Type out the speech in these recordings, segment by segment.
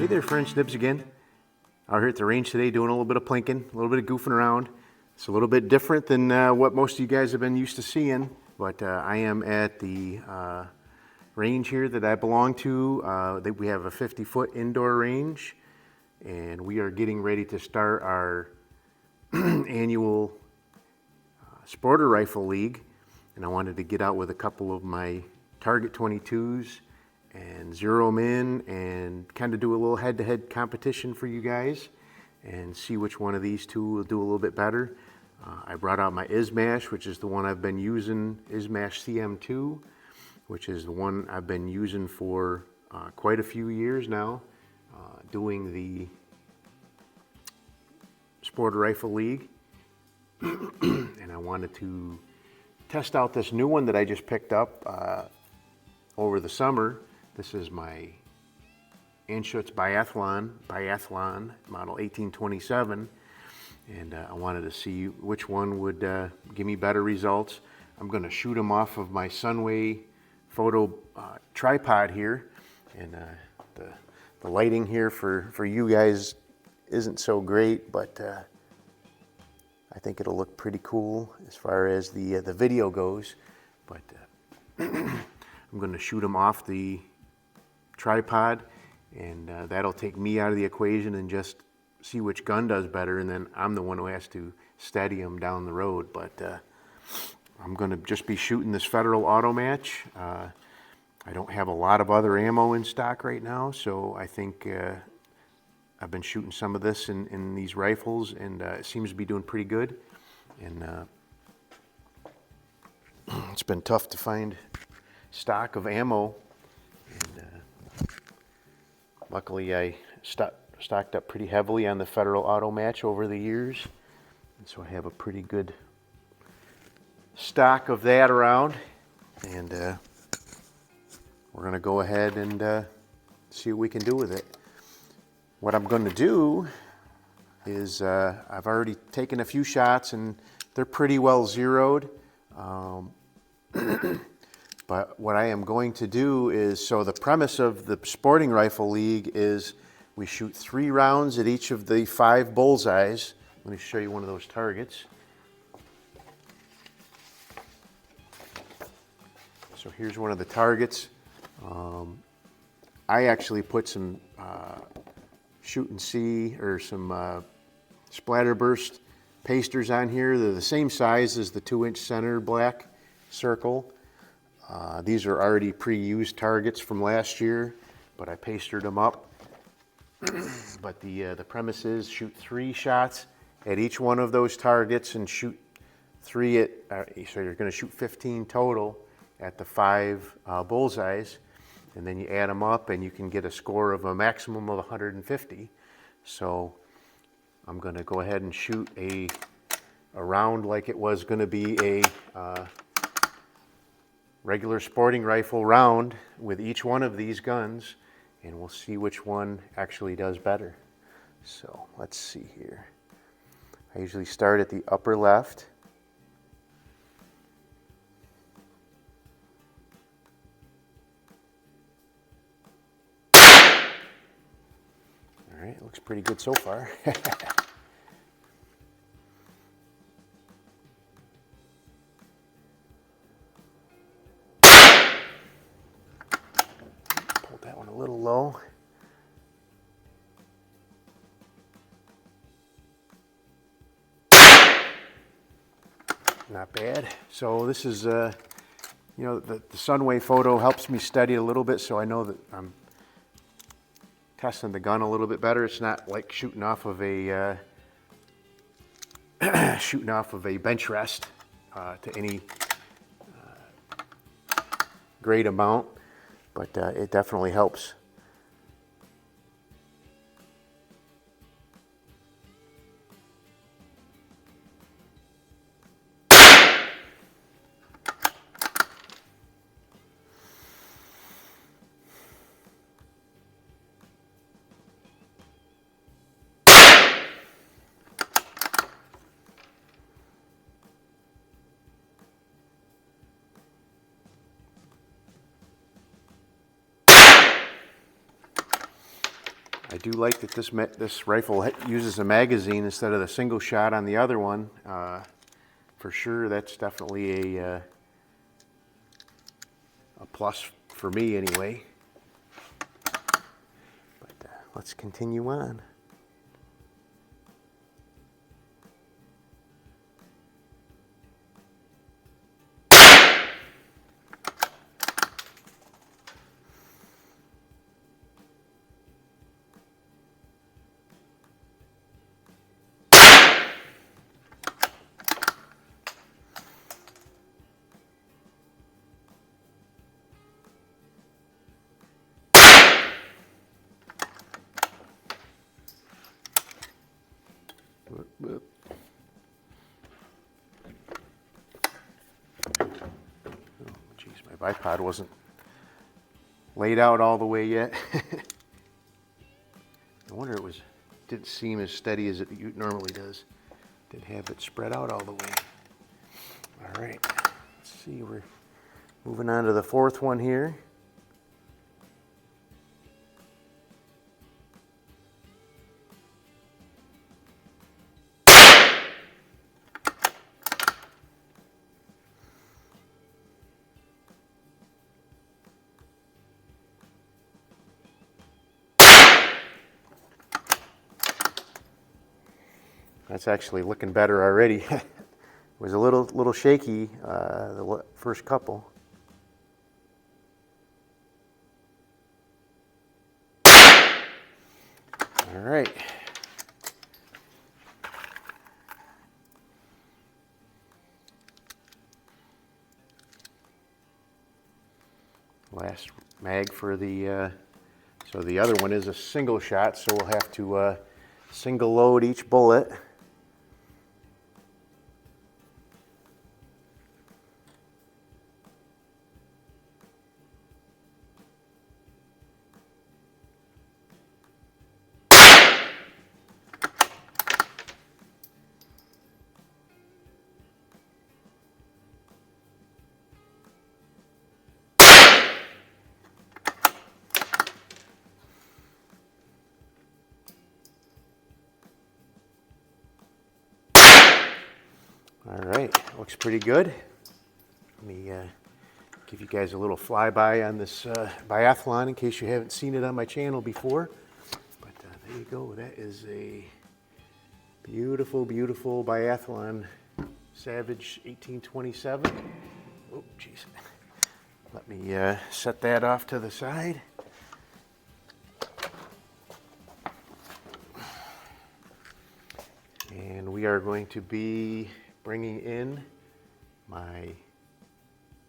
Hey there friends, Nibs again. Out here at the range today doing a little bit of plinking, a little bit of goofing around. It's a little bit different than what most of you guys have been used to seeing, but I am at the range here that I belong to. We have a 50-foot indoor range, and we are getting ready to start our annual Sporter Rifle League, and I wanted to get out with a couple of my Target 22s and zero them in and kind of do a little head-to-head competition for you guys and see which one of these two will do a little bit better. I brought out my Izhmash, which is the one I've been using, Izhmash CM-2, which is the one I've been using for quite a few years now, doing the Sporter Rifle League. And I wanted to test out this new one that I just picked up over the summer. This is my Anschutz biathlon model 1827, and I wanted to see which one would give me better results. I'm going to shoot them off of my Sunway photo tripod here, and the lighting here for you guys isn't so great, but I think it'll look pretty cool as far as the video goes. But I'm going to shoot them off the tripod, and that'll take me out of the equation and just see which gun does better, and then I'm the one who has to steady them down the road. But I'm going to just be shooting this Federal Auto Match. I don't have a lot of other ammo in stock right now, so I think I've been shooting some of this in these rifles, and it seems to be doing pretty good. And it's been tough to find stock of ammo, and luckily I stocked up pretty heavily on the Federal Auto Match over the years, and so I have a pretty good stock of that around. And we're going to go ahead and see what we can do with it. What I'm going to do is I've already taken a few shots and they're pretty well zeroed. But what I am going to do is, so the premise of the Sporting Rifle League is we shoot 3 rounds at each of the 5 bullseyes. Let me show you one of those targets. So here's one of the targets. I actually put some Shoot and See or some Splatterburst pasters on here. They're the same size as the 2-inch center black circle. These are already pre-used targets from last year, but I pastered them up. But the premise is shoot 3 shots at each one of those targets and shoot 3 at, so you're going to shoot 15 total at the 5 bullseyes, and then you add them up and you can get a score of a maximum of 150. So I'm going to go ahead and shoot a round like it was going to be a regular sporting rifle round with each one of these guns, and we'll see which one actually does better. So let's see here. I usually start at the upper left. All right, looks pretty good so far. Pulled that one a little low. Not bad. So this is, you know, the Sunway photo helps me steady a little bit, so I know that I'm testing the gun a little bit better. It's not like shooting off of a bench rest to any great amount, but it definitely helps. I do like that this rifle uses a magazine instead of the single shot on the other one. For sure, that's definitely a plus for me anyway. But let's continue on. Whoop. Oh, geez, my bipod wasn't laid out all the way yet. I wonder didn't seem as steady as it normally does. Didn't have it spread out all the way. All right, let's see, we're moving on to the fourth one here. That's actually looking better already. It was a little shaky the first couple. All right. Last mag for the, so the other one is a single shot, so we'll have to single load each bullet. All right, looks pretty good. Let me give you guys a little flyby on this biathlon in case you haven't seen it on my channel before. But there you go, that is a beautiful, beautiful biathlon Savage 1827. Oh, geez. Let me set that off to the side. And we are going to be bringing in my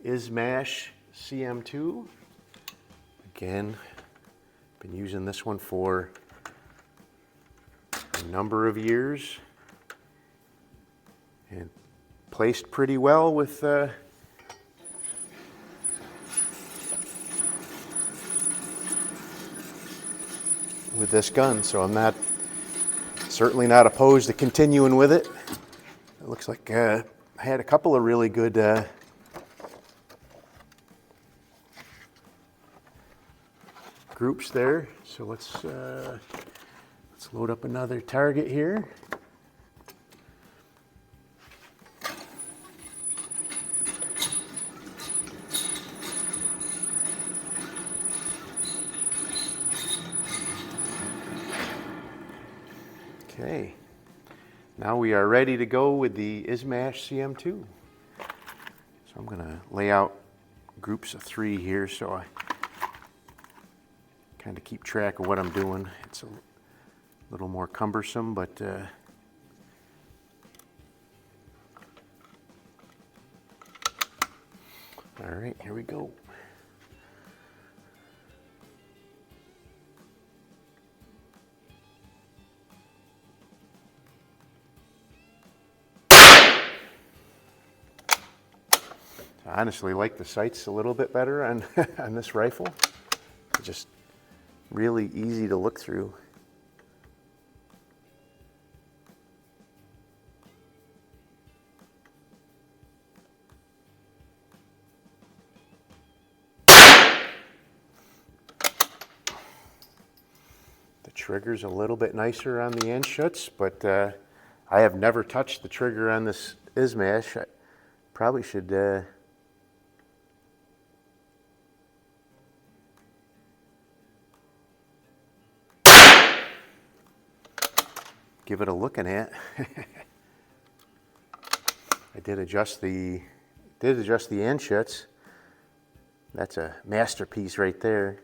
Izhmash CM-2. Again, been using this one for a number of years and placed pretty well with this gun, so I'm certainly not opposed to continuing with it. It looks like I had a couple of really good groups there. So let's load up another target here. Okay, now we are ready to go with the Izhmash CM-2. So I'm going to lay out groups of 3 here so I kind of keep track of what I'm doing. It's a little more cumbersome, but all right, here we go. I honestly like the sights a little bit better on, on this rifle. It's just really easy to look through. The trigger's a little bit nicer on the Anschutz, but I have never touched the trigger on this Izhmash. I probably should give it a looking at. I did adjust the Anschutz. That's a masterpiece right there.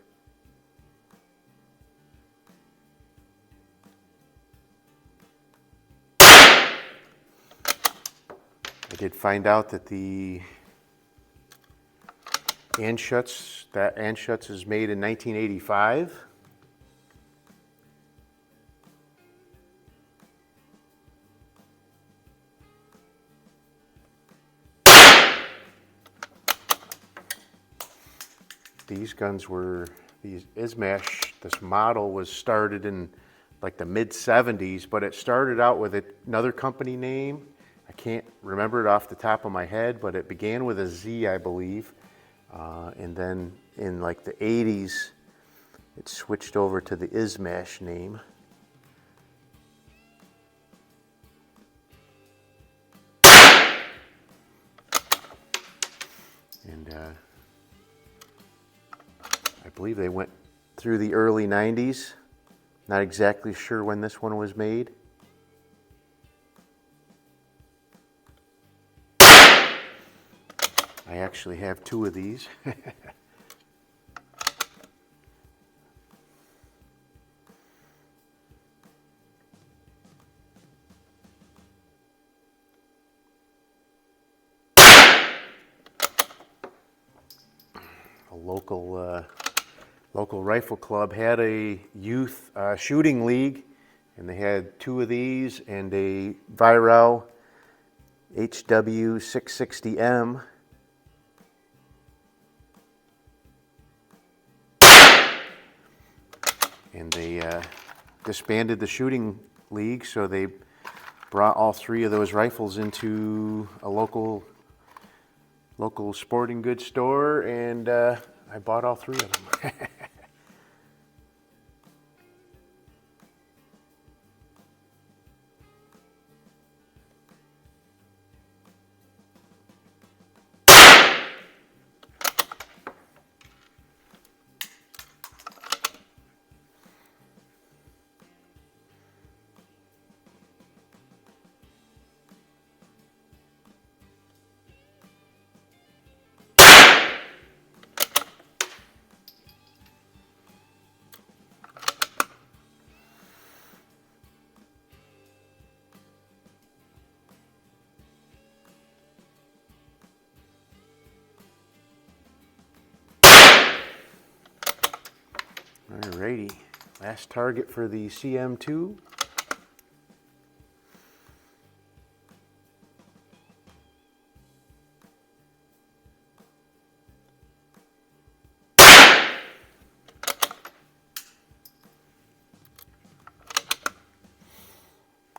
I did find out that the Anschutz is made in 1985. These Izhmash, this model was started in like the mid-70s, but it started out with another company name. I can't remember it off the top of my head, but it began with a Z, I believe. And then in like the 80s, it switched over to the Izhmash name. And I believe they went through the early 90s. Not exactly sure when this one was made. I actually have two of these. A local rifle club had a youth shooting league, and they had two of these and a Virel HW 660M. And they disbanded the shooting league, so they brought all three of those rifles into a local sporting goods store, and I bought all three of them. Alrighty, last target for the CM-2.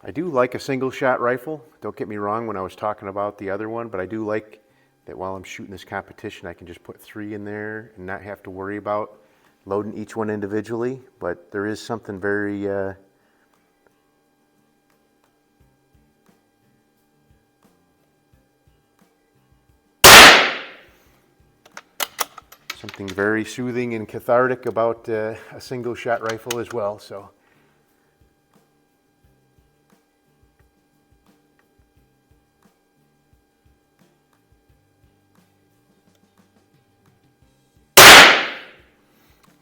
I do like a single shot rifle. Don't get me wrong when I was talking about the other one, but I do like that while I'm shooting this competition, I can just put three in there and not have to worry about loading each one individually. But there is something very soothing and cathartic about a single shot rifle as well. So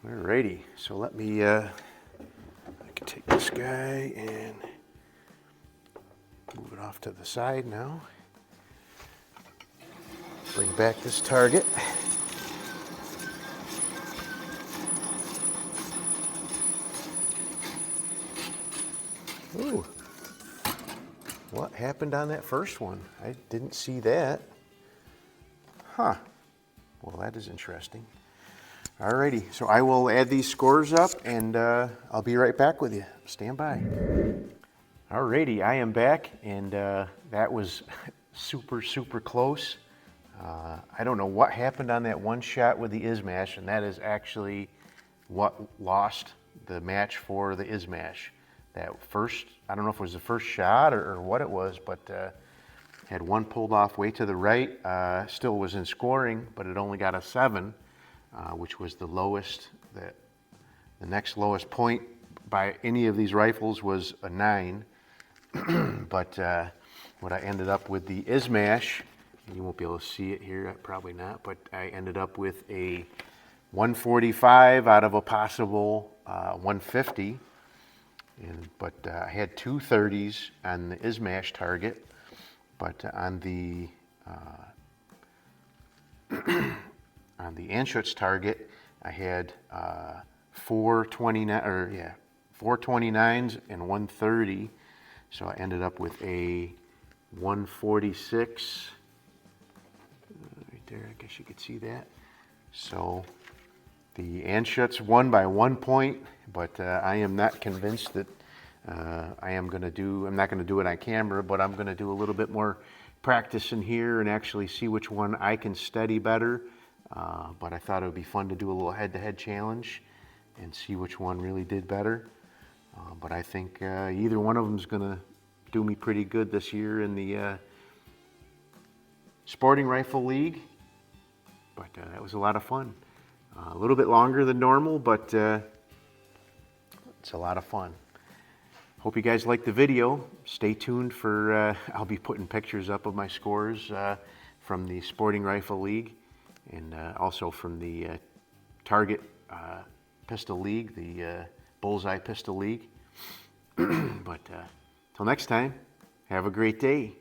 alrighty, so let me, I can take this guy and move it off to the side now. Bring back this target. Ooh, what happened on that first one? I didn't see that. Huh, well that is interesting. Alrighty, so I will add these scores up and I'll be right back with you. Stand by. Alrighty, I am back, and that was super close. I don't know what happened on that one shot with the Izhmash, and that is actually what lost the match for the Izhmash. That first, I don't know if it was the first shot or what it was, but had one pulled off way to the right. Still was in scoring, but it only got a 7, which was the lowest. The next lowest point by any of these rifles was a 9. But what I ended up with the Izhmash, you won't be able to see it here, probably not, but I ended up with a 145 out of a possible 150. But I had 2 30s on the Izhmash target, but on the Anschutz target, I had 429s and 130. So I ended up with a 146 right there. I guess you could see that. So the Anschutz won by 1 point, but I am not convinced that I'm not going to do it on camera, but I'm going to do a little bit more practice in here and actually see which one I can steady better. But I thought it would be fun to do a little head-to-head challenge and see which one really did better. But I think either one of them is going to do me pretty good this year in the Sporting Rifle League. But that was a lot of fun. A little bit longer than normal, but it's a lot of fun. Hope you guys liked the video. Stay tuned for, I'll be putting pictures up of my scores from the Sporting Rifle League and also from the Target Pistol League, the Bullseye Pistol League. But till next time, have a great day.